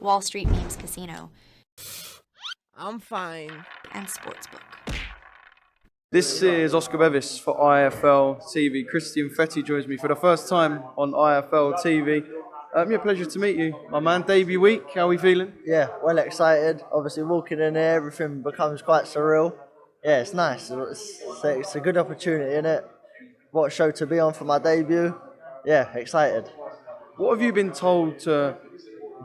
Wall Street Memes Casino, I'm fine. and Sportsbook. This is Oscar Bevis for IFLTV. Christian Fetti joins me for the first time on IFLTV. Pleasure to meet you, my man. Debut week, how are we feeling? Yeah, well excited. Obviously, walking in there, everything becomes quite surreal. Yeah, it's nice. It's a good opportunity, isn't it? What a show to be on for my debut. Yeah, excited. What have you been told to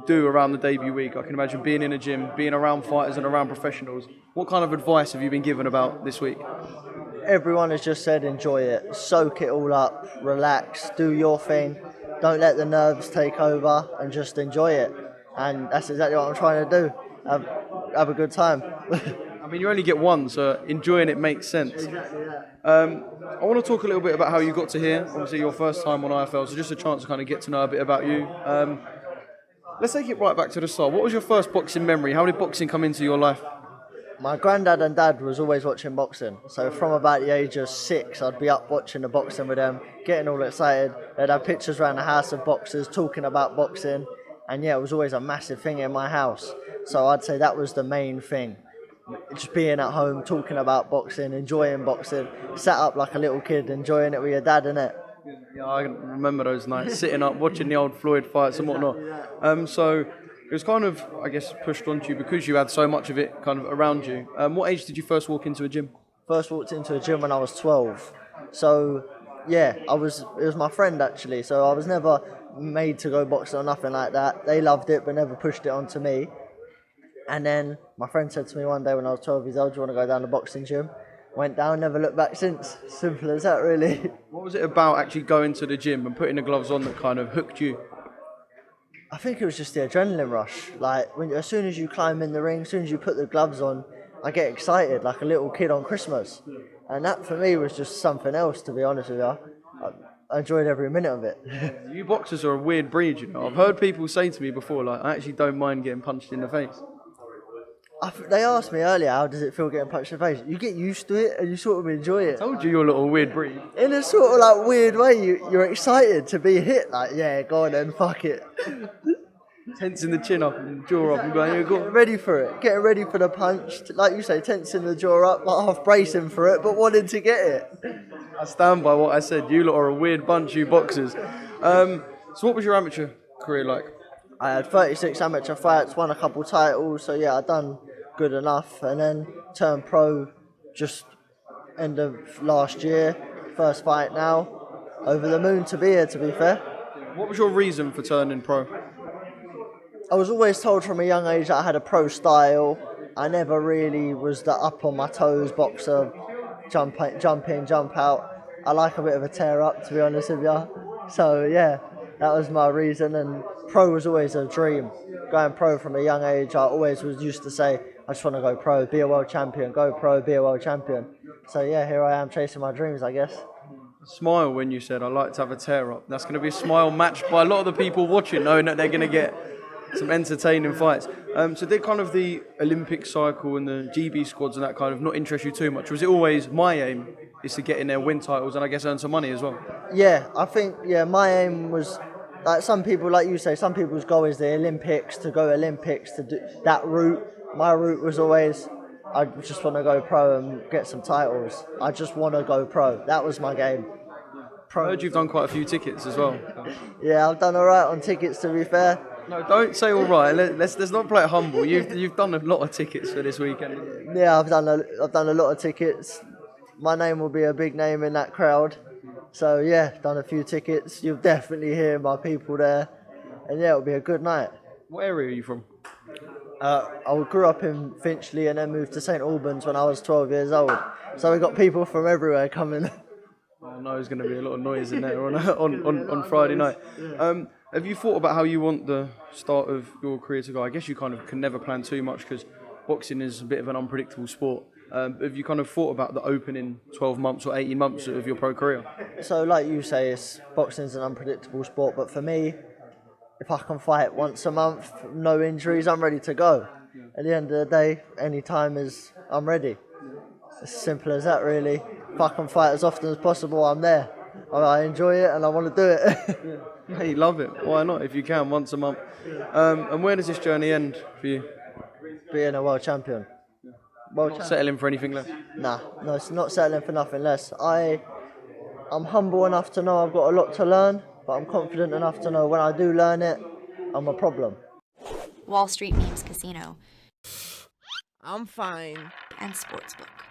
do around the debut week? I can imagine being in a gym, being around fighters and around professionals. What kind of advice have you been given about this week? Everyone has just said enjoy it, soak it all up, relax, do your thing, don't let the nerves take over and just enjoy it. And that's exactly what I'm trying to do, have a good time. I mean, you only get one, so enjoying it makes sense. Exactly that. I want to talk a little bit about how you got to here. Obviously, your first time on IFL, so just a chance to kind of get to know a bit about you. Let's take it right back to the start. What was your first boxing memory? How did boxing come into your life? My granddad and dad was always watching boxing, so from about the age of 6 I'd be up watching the boxing with them, getting all excited. They'd have pictures around the house of boxers talking about boxing, and yeah, it was always a massive thing in my house. So I'd say that was the main thing, just being at home, talking about boxing, enjoying boxing, sat up like a little kid, enjoying it with your dad, innit? Yeah, I remember those nights, sitting up, watching the old Floyd fights and whatnot. So it was kind of, I guess, pushed onto you because you had so much of it kind of around you. What age did you first walk into a gym? First walked into a gym when I was 12. So, yeah, it was my friend actually. So I was never made to go boxing or nothing like that. They loved it but never pushed it onto me. And then my friend said to me one day when I was 12 years old, do you want to go down to the boxing gym? Went down, never looked back since. Simple as that, really. What was it about actually going to the gym and putting the gloves on that kind of hooked you? I think it was just the adrenaline rush. Like, as soon as you climb in the ring, as soon as you put the gloves on, I get excited like a little kid on Christmas. And that for me was just something else, to be honest with you. I enjoyed every minute of it. You boxers are a weird breed, you know. I've heard people say to me before, like, I actually don't mind getting punched in the face. They asked me earlier, how does it feel getting punched in the face? You get used to it and you sort of enjoy it. I told you you're a little weird breed. In a sort of like weird way, you're excited to be hit. Like, yeah, go on then, fuck it. Tensing the chin up and jaw up and going, yeah, go on. Getting ready for it, getting ready for the punch. Like you say, tensing the jaw up, like half bracing for it, but wanting to get it. I stand by what I said. You lot are a weird bunch, you boxers. So what was your amateur career like? I had 36 amateur fights, won a couple titles, so yeah, I done good enough. And then turned pro just end of last year. First fight now. Over the moon to be here, to be fair. What was your reason for turning pro? I was always told from a young age that I had a pro style. I never really was the up on my toes boxer, jump in, jump out. I like a bit of a tear up, to be honest with you. So yeah, that was my reason, and pro was always a dream. Going pro from a young age, I always was used to say, I just want to go pro, be a world champion, go pro, be a world champion. So yeah, here I am chasing my dreams, I guess. Smile when you said, I like to have a tear up. That's going to be a smile matched by a lot of the people watching, knowing that they're going to get some entertaining fights. So did kind of the Olympic cycle and the GB squads and that kind of not interest you too much? Was it always my aim is to get in there, win titles, and I guess earn some money as well? Yeah, I think, my aim was, like some people, like you say, some people's goal is the Olympics, to go Olympics, to do that route. My route was always, I just want to go pro and get some titles. I just want to go pro. That was my game. I heard you've done quite a few tickets as well. Yeah, I've done all right on tickets, to be fair. No, don't say all right. Let's not play it humble. You've done a lot of tickets for this weekend. Yeah, I've done a lot of tickets. My name will be a big name in that crowd. So yeah, done a few tickets. You'll definitely hear my people there, and yeah, it'll be a good night. What area are you from? I grew up in Finchley and then moved to St Albans when I was 12 years old. So we got people from everywhere coming. I know there's going to be a lot of noise in there on Friday night. Have you thought about how you want the start of your career to go? I guess you kind of can never plan too much because boxing is a bit of an unpredictable sport. Have you kind of thought about the opening 12 months or 18 months of your pro career? So like you say, boxing's an unpredictable sport, but for me, if I can fight once a month, no injuries, I'm ready to go. At the end of the day, any time I'm ready. It's as simple as that, really. If I can fight as often as possible, I'm there. I enjoy it and I want to do it. Hey, love it. Why not? If you can, once a month. And where does this journey end for you? Being a world champion. World champion. Settling for anything less? Nah, no, it's not settling for nothing less. I'm humble enough to know I've got a lot to learn, but I'm confident enough to know when I do learn it, I'm a problem. Wall Street Memes Casino I'm fine. and Sportsbook.